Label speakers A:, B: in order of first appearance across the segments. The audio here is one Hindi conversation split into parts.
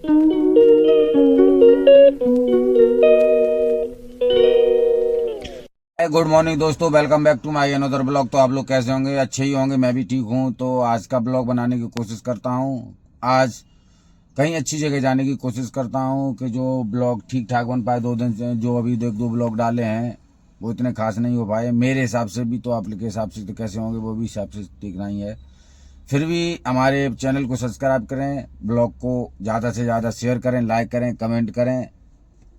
A: गुड मॉर्निंग दोस्तों, welcome back to my another blog. तो आप लोग कैसे होंगे? अच्छे ही होंगे, मैं भी ठीक हूँ। तो आज का ब्लॉग बनाने की कोशिश करता हूँ। आज कहीं अच्छी जगह जाने की कोशिश करता हूँ कि जो ब्लॉग ठीक ठाक बन पाए। 2 दिन से जो अभी दो ब्लॉग डाले हैं वो इतने खास नहीं हो पाए मेरे हिसाब से भी। तो आप लोग के हिसाब से तो कैसे होंगे वो भी हिसाब से ठीक नहीं है। फिर भी हमारे चैनल को सब्सक्राइब करें, ब्लॉग को ज़्यादा से ज़्यादा शेयर करें, लाइक करें, कमेंट करें।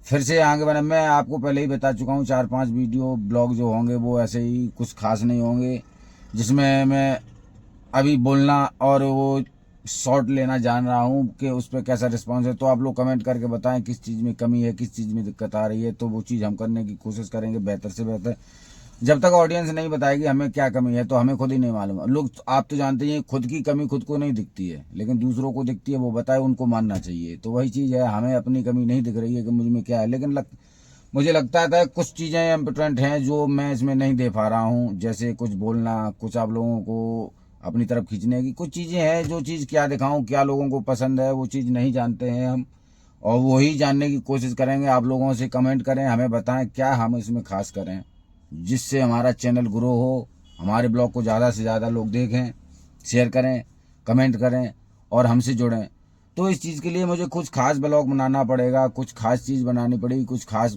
A: फिर से आगे बढ़े। मैं आपको पहले ही बता चुका हूँ 4-5 वीडियो ब्लॉग जो होंगे वो ऐसे ही कुछ खास नहीं होंगे, जिसमें मैं अभी बोलना और वो शॉर्ट लेना जान रहा हूँ कि उस पर कैसा रिस्पांस है। तो आप लोग कमेंट करके बताएं किस चीज़ में कमी है, किस चीज़ में दिक्कत आ रही है। तो वो चीज़ हम करने की कोशिश करेंगे बेहतर से बेहतर। जब तक ऑडियंस नहीं बताएगी हमें क्या कमी है तो हमें खुद ही नहीं मालूम। लोग, आप तो जानते हैं, खुद की कमी खुद को नहीं दिखती है, लेकिन दूसरों को दिखती है। वो बताए उनको मानना चाहिए। तो वही चीज़ है, हमें अपनी कमी नहीं दिख रही है कि मुझ में क्या है, लेकिन मुझे लगता है कुछ चीज़ें इम्पोर्टेंट हैं जो मैं इसमें नहीं दे पा रहा हूँ। जैसे कुछ बोलना, कुछ आप लोगों को अपनी तरफ खींचने की कुछ चीज़ें हैं। जो चीज़ क्या दिखाऊँ, क्या लोगों को पसंद है, वो चीज़ नहीं जानते हैं हम, और वही जानने की कोशिश करेंगे। आप लोगों से कमेंट करें, हमें बताएं क्या हम इसमें खास करें जिससे हमारा चैनल ग्रो हो, हमारे ब्लॉग को ज़्यादा से ज़्यादा लोग देखें, शेयर करें, कमेंट करें और हमसे जुड़ें। तो इस चीज़ के लिए मुझे कुछ खास ब्लॉग बनाना पड़ेगा, कुछ खास चीज़ बनानी पड़ेगी, कुछ खास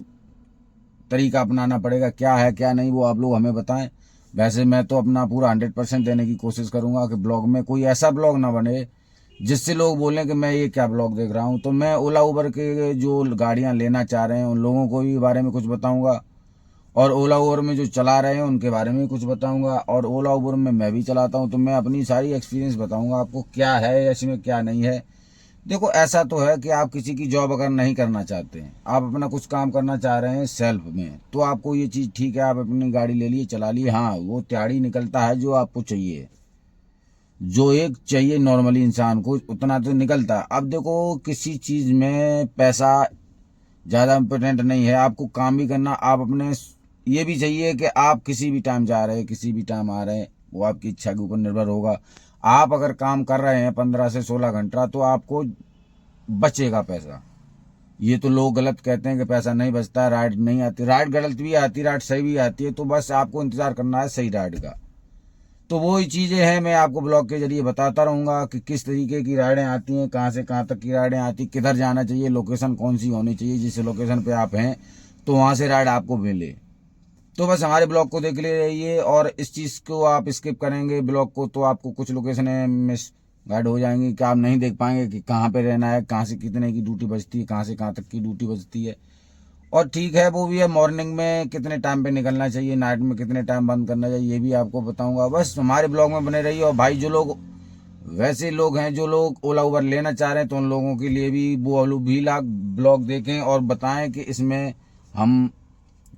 A: तरीका अपनाना पड़ेगा। क्या है क्या नहीं वो आप लोग हमें बताएं। वैसे मैं तो अपना पूरा 100% देने की कोशिश करूँगा कि ब्लॉग में कोई ऐसा ब्लॉग ना बने जिससे लोग बोलें कि मैं ये क्या ब्लॉग देख रहा हूँ। तो मैं ओला उबर के जो गाड़ियाँ लेना चाह रहे हैं उन लोगों को भी बारे में कुछ बताऊँगा, और ओला उबर में जो चला रहे हैं उनके बारे में कुछ बताऊंगा। और ओला उबर में मैं भी चलाता हूं तो मैं अपनी सारी एक्सपीरियंस बताऊंगा आपको क्या है इसमें क्या नहीं है। देखो, ऐसा तो है कि आप किसी की जॉब अगर नहीं करना चाहते हैं, आप अपना कुछ काम करना चाह रहे हैं सेल्फ में, तो आपको ये चीज़ ठीक है, आप अपनी गाड़ी ले लिए, चला लिए। हाँ, वो त्याड़ी निकलता है जो आपको चाहिए, जो एक चाहिए नॉर्मली इंसान को, उतना तो निकलता है। अब देखो, किसी चीज़ में पैसा ज़्यादा इम्पोर्टेंट नहीं है, आपको काम भी करना। आप अपने ये भी चाहिए कि आप किसी भी टाइम जा रहे हैं, किसी भी टाइम आ रहे हैं, वो आपकी इच्छा के ऊपर निर्भर होगा। आप अगर काम कर रहे हैं 15 से 16 घंटा तो आपको बचेगा पैसा। ये तो लोग गलत कहते हैं कि पैसा नहीं बचता, राइड नहीं आती। राइड गलत भी आती, राइड सही भी आती है, तो बस आपको इंतज़ार करना है सही राइड का। तो वही चीज़ें हैं, मैं आपको ब्लॉग के जरिए बताता रहूँगा कि किस तरीके की राइडें आती हैं, कहाँ से कहाँ तक की राइडें आती, किधर जाना चाहिए, लोकेशन कौन सी होनी चाहिए, जिस लोकेशन पे आप हैं तो वहाँ से राइड आपको मिले। तो बस हमारे ब्लॉग को देख ले रहिए, और इस चीज़ को आप स्किप करेंगे ब्लॉग को तो आपको कुछ लोकेशनें मिस गाइड हो जाएंगी कि आप नहीं देख पाएंगे कि कहाँ पे रहना है, कहाँ से कितने की ड्यूटी बजती है, कहाँ से कहाँ तक की ड्यूटी बजती है। और ठीक है, वो भी है, मॉर्निंग में कितने टाइम पे निकलना चाहिए, नाइट में कितने टाइम बंद करना चाहिए, ये भी आपको बताऊंगा। बस हमारे ब्लॉग में बने रहिए। और भाई, जो लोग वैसे लोग हैं जो लोग ओला उबर लेना चाह रहे हैं, तो उन लोगों के लिए भी वो लोग भी ब्लॉग देखें और बताएं कि इसमें हम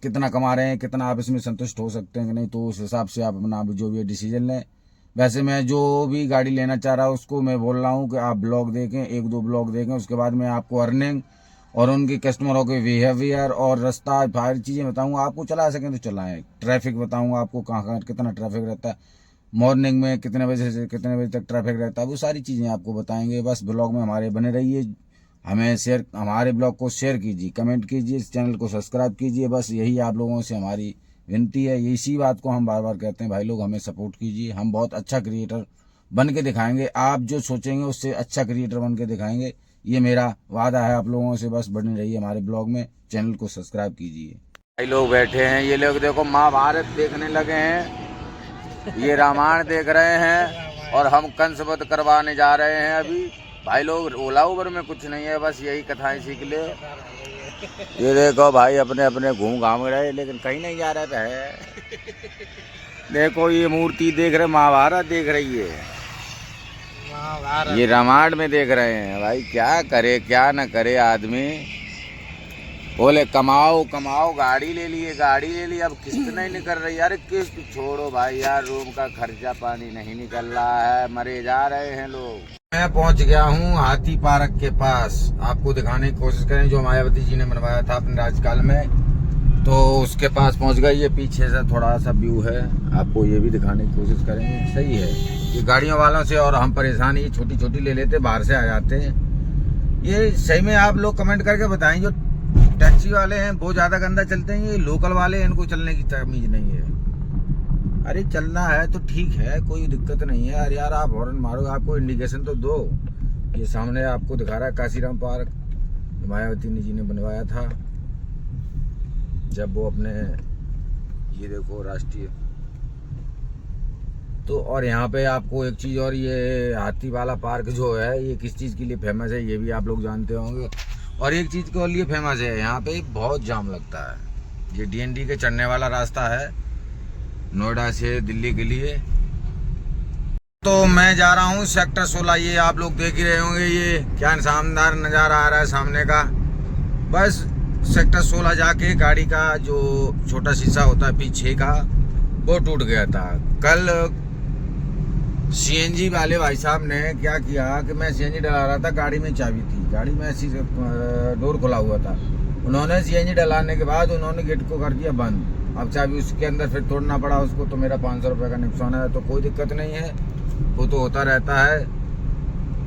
A: कितना कमा रहे हैं, कितना आप इसमें संतुष्ट हो सकते हैं कि नहीं। तो उस हिसाब से आप अपना जो भी डिसीजन लें। वैसे मैं जो भी गाड़ी लेना चाह रहा हूँ उसको मैं बोल रहा हूँ कि आप ब्लॉग देखें, 1-2 ब्लॉग देखें, उसके बाद मैं आपको अर्निंग और उनके कस्टमरों के बिहेवियर और रास्ता सारी चीज़ें बताऊंगा। आपको चला सकें तो चलाएं। ट्रैफिक बताऊंगा आपको, कहाँ कहाँ कितना ट्रैफिक रहता है, मॉर्निंग में कितने बजे से कितने बजे तक ट्रैफिक रहता है, वो सारी चीज़ें आपको बताएंगे। बस ब्लॉग में हमारे बने रहिए। हमें शेयर, हमारे ब्लॉग को शेयर कीजिए, कमेंट कीजिए, इस चैनल को सब्सक्राइब कीजिए। बस यही आप लोगों से हमारी विनती है। इसी बात को हम बार बार कहते हैं, भाई लोग हमें सपोर्ट कीजिए। हम बहुत अच्छा क्रिएटर बन के दिखाएंगे, आप जो सोचेंगे उससे अच्छा क्रिएटर बन के दिखाएंगे, ये मेरा वादा है आप लोगों से। बस बने रहिए हमारे ब्लॉग में, चैनल को सब्सक्राइब कीजिए। भाई लोग बैठे हैं, ये लोग देखो महाभारत देखने लगे हैं, ये रामायण देख रहे हैं, और हम कंस वध करवाने जा रहे हैं अभी। भाई लोग, ओला उबर में कुछ नहीं है, बस यही कथाएं सीख ले। ये देखो भाई, अपने अपने घूम घाम रहे, लेकिन कहीं नहीं जा रहे है। देखो, ये मूर्ति देख रहे, महाभारत देख रही है, ये रामायण में देख रहे हैं। भाई क्या करे क्या न करे आदमी। बोले कमाओ कमाओ, गाड़ी ले लिए, गाड़ी ले ली, अब किस्त नहीं निकल रही। अरे किस्त छोड़ो भाई यार, रूम का खर्चा पानी नहीं निकल रहा है, मरे जा रहे हैं लोग। मैं पहुंच गया हूं हाथी पार्क के पास, आपको दिखाने की कोशिश करें जो मायावती जी ने बनवाया था अपने राजकाल में। तो उसके पास पहुंच गए। ये पीछे से थोड़ा सा व्यू है, आपको ये भी दिखाने की कोशिश करेंगे। सही है, ये गाड़ियों वालों से और हम परेशानी छोटी छोटी ले लेते, बाहर से आ जाते हैं। ये सही में आप लोग कमेंट करके बताएं, जो टैक्सी वाले हैं वो ज्यादा गंदा चलते हैं, ये लोकल वाले हैं, इनको चलने की तमीज नहीं है। अरे चलना है तो ठीक है, कोई दिक्कत नहीं है। अरे यार आप हॉर्न मारो, आपको इंडिकेशन तो दो। ये सामने आपको दिखा रहा है काशीराम पार्क, मायावती जी ने बनवाया था जब वो अपने, ये देखो राष्ट्रीय। तो और यहाँ पे आपको एक चीज़ और, ये हाथी वाला पार्क जो है ये किस चीज़ के लिए फेमस है ये भी आप लोग जानते होंगे। और एक चीज़ के लिए फेमस है, यहाँ पे बहुत जाम लगता है। ये DND के चढ़ने वाला रास्ता है नोएडा से दिल्ली के लिए। तो मैं जा रहा हूँ सेक्टर 16। ये आप लोग देख ही रहे होंगे, ये क्या शानदार नज़ारा आ रहा है सामने का। बस सेक्टर 16 जाके गाड़ी का जो छोटा शीशा होता है पीछे का वो टूट गया था। कल CNG वाले भाई साहब ने क्या किया कि मैं CNG डला रहा था, गाड़ी में चाबी थी, गाड़ी में ऐसी डोर खुला हुआ था। उन्होंने CNG डलाने के बाद उन्होंने गेट को कर दिया बंद। अब चाबी उसके अंदर फिर तोड़ना पड़ा उसको, तो मेरा 500 रुपये का नुकसान है। तो कोई दिक्कत नहीं है, वो तो होता रहता है।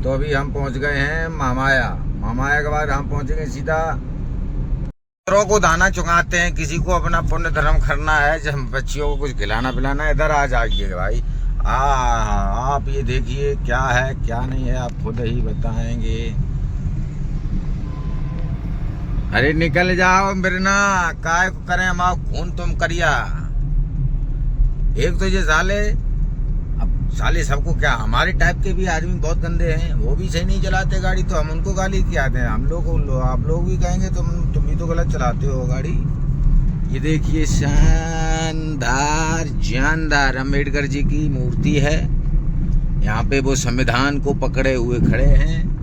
A: तो अभी हम पहुंच गए हैं महामाया के बाद हम पहुंचेंगे सीधा। मित्रों को दाना चुकाते हैं, किसी को अपना पुण्य धर्म करना है, जब बच्चियों को कुछ खिलाना पिलाना है, इधर आ जाइए भाई। आप ये देखिए क्या है क्या नहीं है, आप खुद ही बताएंगे। अरे निकल जाओ बिरना, काय को करें हम, आप खून तुम करिया। एक तो ये साले, अब साले सबको क्या, हमारे टाइप के भी आदमी बहुत गंदे हैं, वो भी सही नहीं चलाते गाड़ी, तो हम उनको गाली क्या दें। हम लोग आप लोग भी कहेंगे तुम भी तो गलत चलाते हो गाड़ी। ये देखिए शानदार जानदार अम्बेडकर जी की मूर्ति है। यहाँ पे वो संविधान को पकड़े हुए खड़े हैं।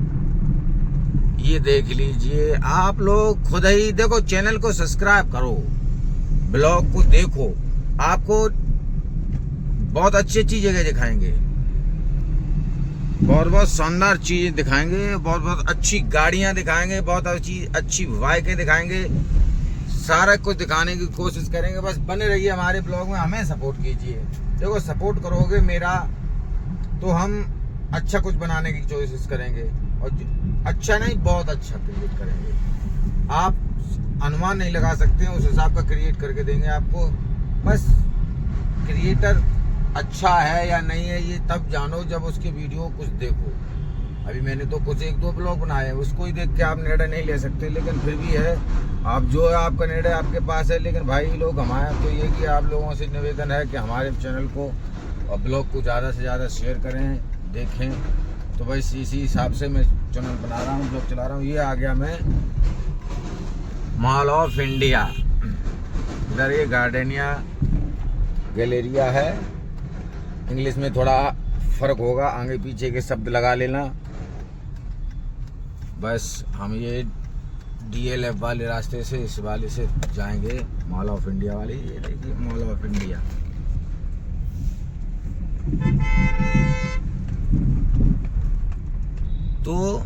A: ये देख लीजिए, आप लोग खुद ही देखो, चैनल को सब्सक्राइब करो, ब्लॉग को देखो, आपको बहुत अच्छी अच्छी जगह दिखाएंगे, बहुत बहुत शानदार चीजें दिखाएंगे, बहुत बहुत अच्छी गाड़ियां दिखाएंगे, बहुत अच्छी बाइकें दिखाएंगे, सारा कुछ दिखाने की कोशिश करेंगे। बस बने रहिए हमारे ब्लॉग में, हमें सपोर्ट कीजिए। देखो सपोर्ट करोगे मेरा तो हम अच्छा कुछ बनाने की कोशिश करेंगे, और अच्छा नहीं बहुत अच्छा क्रिएट करेंगे। आप अनुमान नहीं लगा सकते हैं, उस हिसाब का क्रिएट करके देंगे आपको। बस क्रिएटर अच्छा है या नहीं है ये तब जानो जब उसके वीडियो कुछ देखो। अभी मैंने तो कुछ 1-2 ब्लॉग बनाए, उसको ही देख के आप निर्णय नहीं ले सकते, लेकिन फिर भी है, आप जो है आपका निर्णय आपके पास है। लेकिन भाई लोग हमारा तो ये कि आप लोगों से निवेदन है कि हमारे चैनल को और ब्लॉग को ज़्यादा से ज़्यादा शेयर करें, देखें। तो बस इसी हिसाब से मैं चैनल बना रहा हूँ, ब्लॉग चला रहा हूँ। ये आ गया मैं मॉल ऑफ इंडिया, इधर ये गार्डनिया गैलेरिया है। इंग्लिश में थोड़ा फर्क होगा, आगे पीछे के शब्द लगा लेना। बस हम ये DLF वाले रास्ते से, इस वाले से जाएंगे मॉल ऑफ इंडिया वाले। ये देखिए मॉल ऑफ इंडिया। तो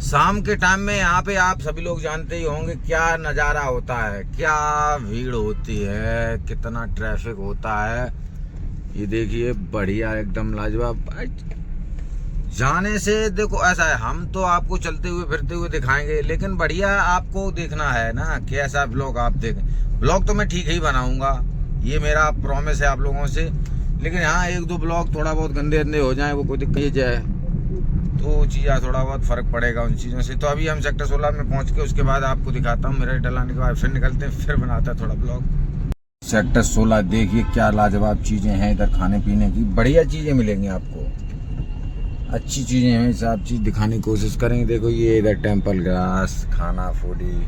A: शाम के टाइम में यहाँ पे आप सभी लोग जानते ही होंगे क्या नज़ारा होता है, क्या भीड़ होती है, कितना ट्रैफिक होता है। ये देखिए बढ़िया एकदम लाजवाब। जाने से देखो ऐसा है, हम तो आपको चलते हुए फिरते हुए दिखाएंगे, लेकिन बढ़िया आपको देखना है ना कैसा ब्लॉग आप देखें। ब्लॉग तो मैं ठीक ही बनाऊंगा, ये मेरा प्रॉमिस है आप लोगों से। लेकिन हाँ 1-2 ब्लॉग थोड़ा बहुत गंदे गंदे हो जाए, वो कोई दिक्कत जाए तो चीज़ें थोड़ा बहुत फ़र्क पड़ेगा उन चीज़ों से। तो अभी हम सेक्टर 16 में पहुँच के उसके बाद आपको दिखाता हूँ, मेरा डलाने के बाद फिर निकलते हैं, फिर बनाता है थोड़ा ब्लॉग। सेक्टर 16 देखिए क्या लाजवाब चीज़ें हैं इधर, खाने पीने की बढ़िया चीज़ें मिलेंगी आपको, अच्छी चीज़ें हैं, सब चीज़ दिखाने की कोशिश करेंगे। देखो ये इधर टेम्पल ग्रास, खाना फूडी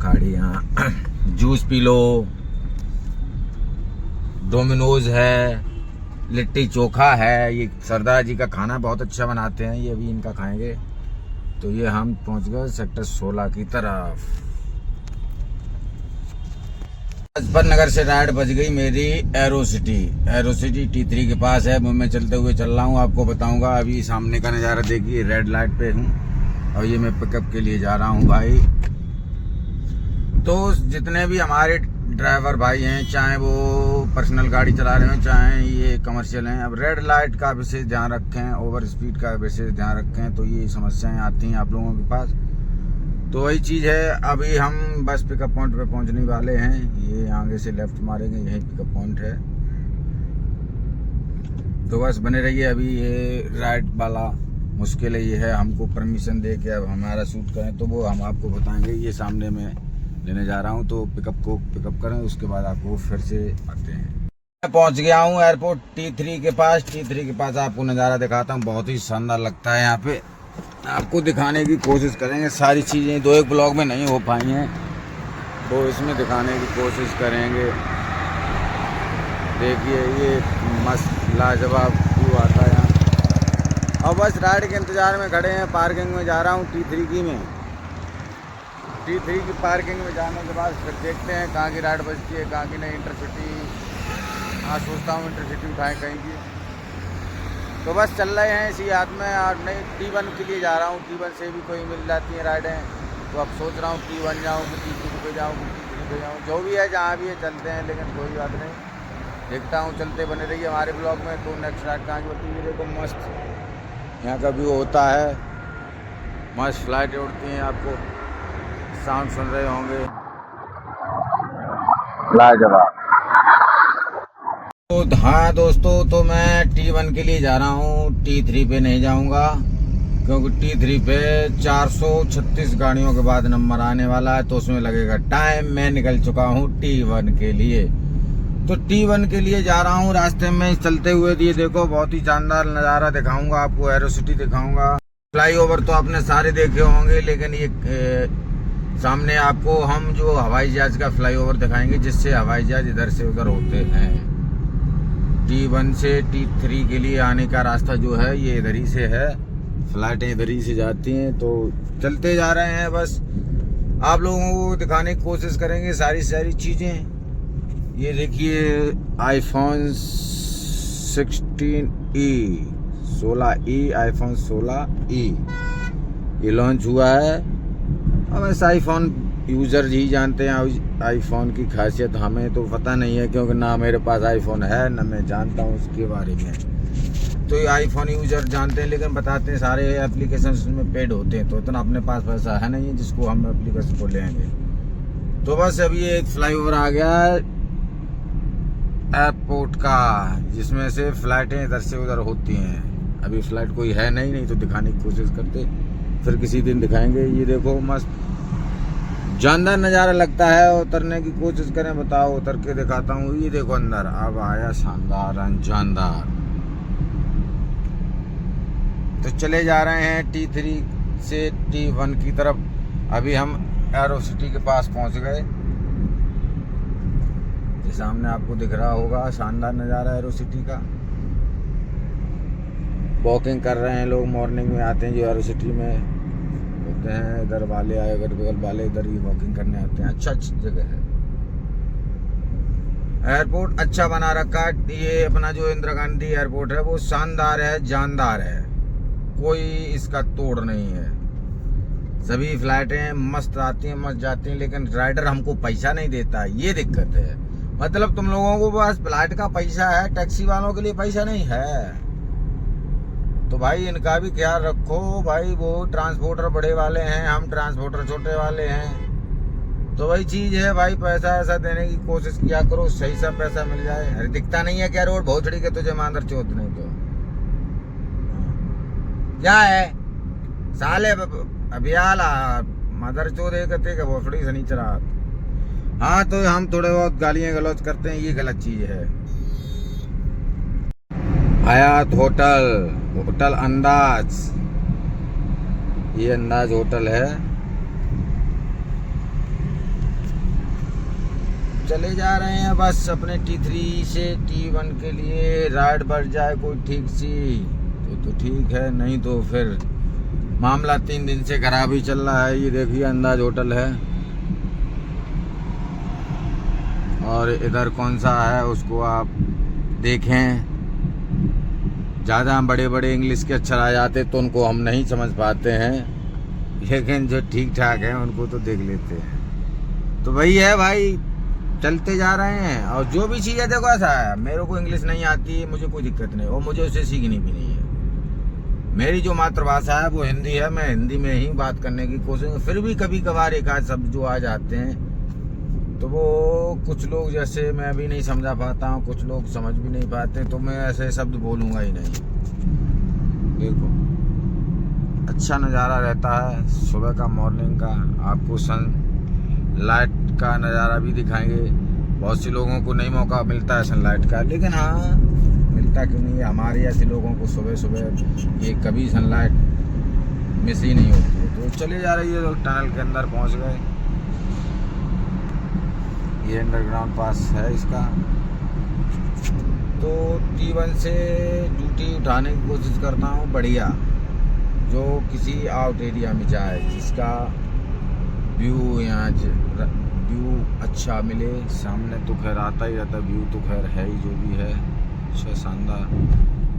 A: गाड़ियाँ, जूस पी लो, डोमिनोज है, लिट्टी चोखा है। ये सरदार जी का खाना बहुत अच्छा बनाते हैं, ये अभी इनका खाएंगे। तो ये हम पहुंच गए सेक्टर 16 की तरफ। मुजफ्फर नगर से राइड बज गई मेरी एरो सिटी T3 के पास है। मैं चलते हुए चल रहा हूँ, आपको बताऊंगा। अभी सामने का नज़ारा देखिए, रेड लाइट पे हूँ और ये मैं पिकअप के लिए जा रहा हूँ भाई। तो जितने भी हमारे ड्राइवर भाई हैं, चाहे वो पर्सनल गाड़ी चला रहे हो चाहे ये कमर्शियल हैं। अब रेड लाइट का विशेष ध्यान रखें, ओवर स्पीड का विशेष ध्यान रखें, तो ये समस्याएं आती हैं आप लोगों के पास। तो वही चीज़ है। अभी हम बस पिकअप पॉइंट पे पहुंचने वाले हैं। ये आगे से लेफ्ट मारेंगे, यही पिकअप पॉइंट है। तो बस बने रहिए। अभी ये राइड वाला मुश्किल है, ये है हमको परमिशन दे के अब हमारा शूट करें, तो वो हम आपको बताएंगे। ये सामने में लेने जा रहा हूँ, तो पिकअप करें, उसके बाद आपको फिर से आते हैं। मैं पहुँच गया हूँ एयरपोर्ट T3 के पास। T3 के पास आपको नज़ारा दिखाता हूँ, बहुत ही शानदार लगता है यहाँ पे। आपको दिखाने की कोशिश करेंगे, सारी चीज़ें 2-1 ब्लॉग में नहीं हो पाई हैं, तो इसमें दिखाने की कोशिश करेंगे। देखिए ये मस्त लाजवाब व्यू आता है यहाँ। और बस राइड के इंतज़ार में खड़े हैं। पार्किंग में जा रहा हूँ T3 की पार्किंग में जाने के बाद फिर देखते हैं कहाँ की राइड बजती है, कहाँ की नहीं। इंटरसिटी, हाँ सोचता हूँ इंटरसिटी उठाएँ कहीं की। तो बस चल रहे हैं इसी याद में। और नहीं, T1 के लिए जा रहा हूँ। T1 से भी कोई मिल जाती है राइडें, तो अब सोच रहा हूँ T1 जाऊँ कि T2 पे जाऊँ कि T3 पे जाऊँ। जो भी है, जहाँ भी है चलते हैं, लेकिन कोई बात नहीं, देखता हूँ। चलते बने रहिए हमारे ब्लॉग में। तो नेक्स्ट राइड कहाँ की होती है, देखो मस्त यहाँ का व्यू होता है, मस्त फ्लाइटें उड़ती हैं, आपको साउंड सुन रहे होंगे लाजवाब। तो हाँ दोस्तों, तो मैं T1 के लिए जा रहा हूँ, T3 पे नहीं जाऊँगा, क्योंकि T3 पे 436 गाड़ियों के बाद नंबर आने वाला है, तो उसमें लगेगा टाइम। मैं निकल चुका हूँ T1 के लिए, तो T1 के लिए जा रहा हूँ। रास्ते में चलते हुए ये देखो बहुत ही शानदार नज़ारा दिखाऊंगा आपको, एरो सिटी दिखाऊंगा। फ्लाईओवर तो आपने सारे देखे होंगे, लेकिन ये सामने आपको हम जो हवाई जहाज का फ्लाईओवर दिखाएंगे, जिससे हवाई जहाज इधर से उधर होते हैं। T1 से T3 के लिए आने का रास्ता जो है ये इधर ही से है, फ्लाइटें इधर ही से जाती हैं। तो चलते जा रहे हैं, बस आप लोगों को दिखाने की कोशिश करेंगे सारी चीज़ें। ये देखिए iPhone 16e iPhone 16e ये लॉन्च हुआ है। अब ऐसा आईफोन यूज़र ही जानते हैं आईफोन की खासियत, हमें तो पता नहीं है, क्योंकि ना मेरे पास आईफोन है ना मैं जानता हूँ उसके बारे में। तो ये आईफोन यूज़र जानते हैं, लेकिन बताते हैं सारे एप्लीकेशन में पेड होते हैं, तो इतना अपने पास पैसा है नहीं जिसको हम एप्लीकेशन को लेंगे। तो बस अभी एक फ्लाईओवर आ गया है एयरपोर्ट का, जिसमें से फ्लाइटें इधर से उधर होती हैं। अभी फ्लाइट कोई है नहीं तो दिखाने की कोशिश करते, फिर किसी दिन दिखाएंगे। ये देखो मस्त जानदार नज़ारा लगता है, उतरने की कोशिश करें, बताओ उतर के दिखाता हूँ। ये देखो अंदर अब आया शानदार जानदार। तो चले जा रहे हैं T3 से T1 की तरफ। अभी हम एरो सिटी के पास पहुँच गए। ये सामने आपको दिख रहा होगा शानदार नज़ारा एरो सिटी का। वॉकिंग कर रहे हैं लोग, मॉर्निंग में आते हैं जो एरो सिटी में होते हैं, इधर वाले आए, अगर बगल वाले इधर ही वॉकिंग करने आते हैं। अच्छा जगह है, एयरपोर्ट अच्छा बना रखा है। ये अपना जो इंदिरा गांधी एयरपोर्ट है वो शानदार है, जानदार है, कोई इसका तोड़ नहीं है। सभी फ्लाइटें मस्त आती हैं, मस्त जाती हैं, लेकिन राइडर हमको पैसा नहीं देता, ये दिक्कत है। मतलब तुम लोगों को बस फ्लाइट का पैसा है, टैक्सी वालों के लिए पैसा नहीं है। तो भाई इनका भी ख्याल रखो भाई, वो ट्रांसपोर्टर बड़े वाले हैं, हम ट्रांसपोर्टर छोटे वाले हैं। तो वही चीज़ है भाई, पैसा ऐसा देने की कोशिश किया करो, सही सा पैसा मिल जाए। अरे दिखता नहीं है क्या रोड भोसड़ी के तुझे मांदर चौथ? नहीं तो क्या है साले अभियाला मदर चौथ कहते का भोसड़ी शनिचर। हाँ तो हम थोड़े बहुत गालियाँ गलौज करते हैं, ये गलत चीज़ है। हयात होटल अंदाज, ये अंदाज होटल है। चले जा रहे हैं बस अपने T3 से T1 के लिए। राइड बढ़ जाए कोई ठीक सी तो ठीक है, नहीं तो फिर मामला 3 दिन से खराब ही चल रहा है। ये देखिए अंदाज होटल है, और इधर कौन सा है उसको आप देखें। ज़्यादा बड़े बड़े इंग्लिश के अक्षर आ जाते तो उनको हम नहीं समझ पाते हैं, लेकिन जो ठीक ठाक है उनको तो देख लेते हैं। तो वही है भाई, चलते जा रहे हैं। और जो भी चीज़ है देखो ऐसा है, मेरे को इंग्लिश नहीं आती, मुझे कोई दिक्कत नहीं और मुझे उसे सीखनी भी नहीं है। मेरी जो मातृभाषा है वो हिंदी है, मैं हिंदी में ही बात करने की कोशिश। फिर भी कभी कभार एक आध शब्द जो आ जाते हैं तो वो कुछ लोग, जैसे मैं भी नहीं समझा पाता हूँ, कुछ लोग समझ भी नहीं पाते, तो मैं ऐसे शब्द बोलूँगा ही नहीं। देखो अच्छा नज़ारा रहता है सुबह का, मॉर्निंग का। आपको सनलाइट का नज़ारा भी दिखाएंगे। बहुत से लोगों को नहीं मौका मिलता है सनलाइट का, लेकिन हाँ मिलता क्यों नहीं है, हमारे ऐसे लोगों को सुबह सुबह ये कभी सनलाइट मिस ही नहीं होती है। तो चले जा रही है, लोग टनल के अंदर पहुंच गए। ये अंडरग्राउंड पास है इसका। तो T1 से ड्यूटी उठाने की कोशिश करता हूँ बढ़िया, जो किसी आउट एरिया में जाए, जिसका व्यू यहाँ व्यू अच्छा मिले। सामने तो खैर आता ही रहता, व्यू तो खैर है ही जो भी है, अच्छा शानदार।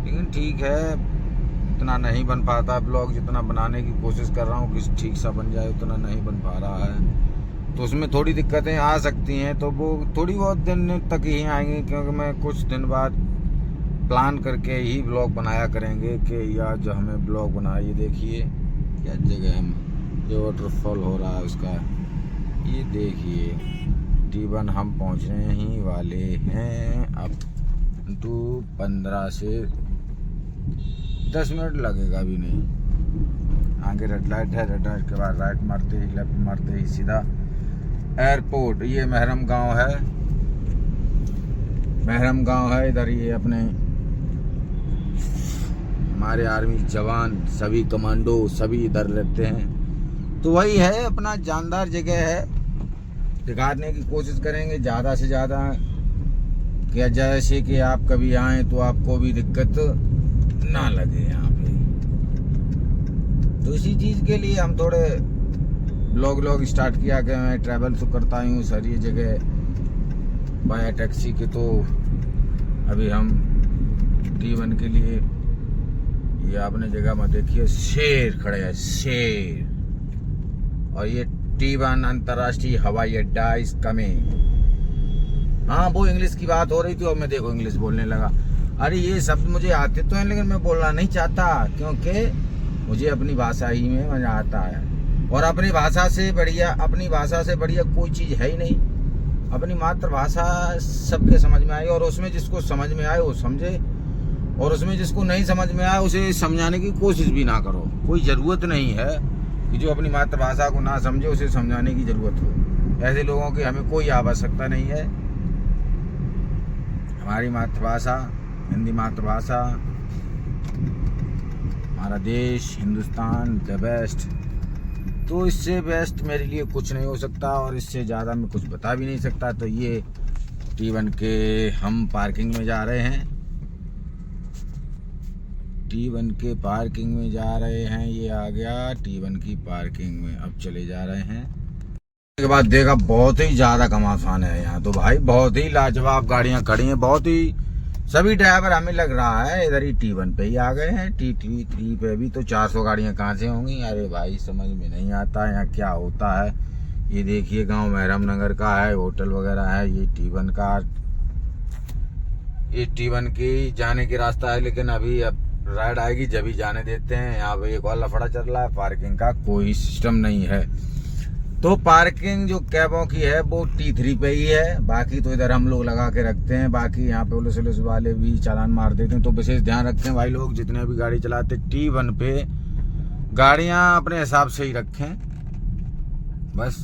A: लेकिन ठीक है, इतना नहीं बन पाता ब्लॉग जितना बनाने की कोशिश कर रहा हूँ कि ठीक सा बन जाए, उतना नहीं बन पा रहा है। तो उसमें थोड़ी दिक्कतें आ सकती हैं, तो वो थोड़ी बहुत दिन तक ही आएंगी, क्योंकि मैं कुछ दिन बाद प्लान करके ही ब्लॉग बनाया करेंगे कि यार जो हमें ब्लॉग बना। ये देखिए क्या जगह है, ये वाटरफॉल हो रहा है उसका, ये देखिए। T1 हम पहुंचने ही वाले हैं अब। 15 से 10 मिनट लगेगा भी नहीं। आगे रेड लाइट है, रेड लाइट के बाद राइट मारते ही, लेफ्ट मारते ही सीधा एयरपोर्ट। ये महरम गांव है, महरम गांव है इधर। ये अपने हमारे आर्मी जवान सभी कमांडो सभी इधर रहते हैं। तो वही है, अपना जानदार जगह है, दिखाने की कोशिश करेंगे ज़्यादा से ज़्यादा। क्या जैसे कि आप कभी आए तो आपको भी दिक्कत ना लगे यहाँ पे। तो इसी चीज़ के लिए हम थोड़े ब्लॉग स्टार्ट किया कि मैं ट्रैवल तो करता ही हूँ सर ये जगह बाया टैक्सी के। तो अभी हम T1 के लिए, ये आपने जगह में देखिए शेर खड़े हैं, शेर। और ये T1 अंतर्राष्ट्रीय हवाई अड्डा इस कमिंग। हाँ वो इंग्लिश की बात हो रही थी और मैं देखो इंग्लिश बोलने लगा। अरे ये शब्द मुझे आते तो हैं, लेकिन मैं बोलना नहीं चाहता, क्योंकि मुझे अपनी भाषा ही में मजा आता है। और अपनी भाषा से बढ़िया कोई चीज़ है ही नहीं। अपनी मातृभाषा सबके समझ में आए, और उसमें जिसको समझ में आए वो समझे, और उसमें जिसको नहीं समझ में आए उसे समझाने की कोशिश भी ना करो। कोई ज़रूरत नहीं है कि जो अपनी मातृभाषा को ना समझे उसे समझाने की ज़रूरत हो। ऐसे लोगों की हमें कोई आवश्यकता नहीं है। हमारी मातृभाषा हिंदी मातृभाषा, हमारा देश हिंदुस्तान द बेस्ट। तो इससे बेस्ट मेरे लिए कुछ नहीं हो सकता, और इससे ज़्यादा मैं कुछ बता भी नहीं सकता। तो ये T1 के हम पार्किंग में जा रहे हैं, T1 के पार्किंग में जा रहे हैं। ये आ गया T1 की पार्किंग में, अब चले जा रहे हैं। के बाद देखा बहुत ही ज़्यादा घमासान है यहाँ। तो भाई बहुत ही लाजवाब गाड़ियाँ खड़ी हैं, बहुत ही सभी ड्राइवर हमें लग रहा है इधर ही T1 पे ही आ गए हैं। T3 पे भी तो 400 गाड़ियाँ कहाँ से होंगी। अरे भाई समझ में नहीं आता यहाँ क्या होता है। ये देखिए गांव महरम नगर का है, होटल वगैरह है। ये T1 का, ये T1 की जाने की रास्ता है, लेकिन अभी अब राइड आएगी जब ही जाने देते हैं। यहाँ पे एक और लफड़ा चल रहा है, पार्किंग का कोई सिस्टम नहीं है। तो पार्किंग जो कैबों की है वो T3 पे ही है, बाकी तो इधर हम लोग लगा के रखते हैं। बाकी यहाँ पे पुलिस वाले भी चालान मार देते हैं। तो विशेष ध्यान रखें भाई लोग, जितने भी गाड़ी चलाते T1 पे गाड़ियाँ अपने हिसाब से ही रखें। बस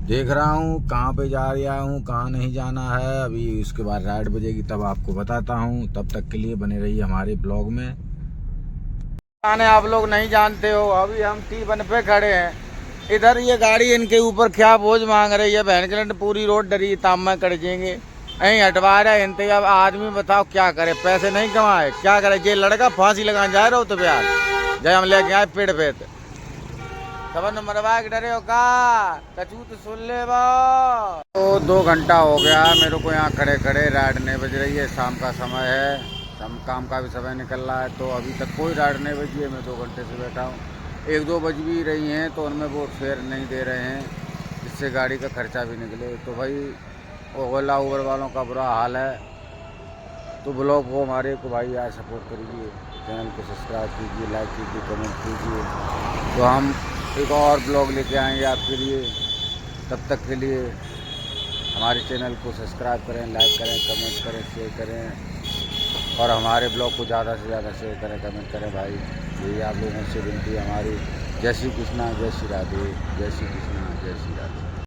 A: देख रहा हूँ कहाँ पे जा रहा हूँ, कहाँ नहीं जाना है। अभी उसके बाद राइड बजेगी तब आपको बताता हूँ। तब तक के लिए बने रहिए हमारे ब्लॉग में। आप लोग नहीं जानते हो, अभी हम T1 पे खड़े हैं। इधर ये गाड़ी इनके ऊपर क्या बोझ मांग रही है, बहन के पूरी रोड डरी ताम में कर देंगे। यहीं हटवा रहा है इनते। अब आदमी बताओ क्या करे, पैसे नहीं कमाए क्या करे। ये लड़का फांसी लगाने जा रहा हो तो प्यार जय हम लेके आए पेड़ पे खबर न मरवा के डरे हो का कचू तो सुन ले वो। तो 2 घंटा हो गया मेरे को यहाँ खड़े खड़े, राइड नहीं बज रही है। शाम का समय है, काम का भी समय निकल रहा है। तो अभी तक कोई राइड नहीं बजी है। मैं 2 घंटे से बैठा हूँ। 1-2 बज भी रही हैं तो उनमें वो फेयर नहीं दे रहे हैं, जिससे गाड़ी का खर्चा भी निकले। तो भाई ओला उबर वालों का बुरा हाल है। तो ब्लॉग को हमारे को भाई यार सपोर्ट करिए, चैनल को सब्सक्राइब कीजिए, लाइक कीजिए, कमेंट कीजिए। तो हम एक और ब्लॉग लेके आएंगे आपके लिए। तब तक के लिए हमारे चैनल को सब्सक्राइब करें, लाइक करें, कमेंट करें, शेयर करें और हमारे ब्लॉग को ज़्यादा से ज़्यादा शेयर करें, कमेंट करें भाई। यही आप लोगों से विनती है हमारी। जय श्री कृष्णा, जय श्री राधे, जय श्री कृष्णा, जय श्री राधे।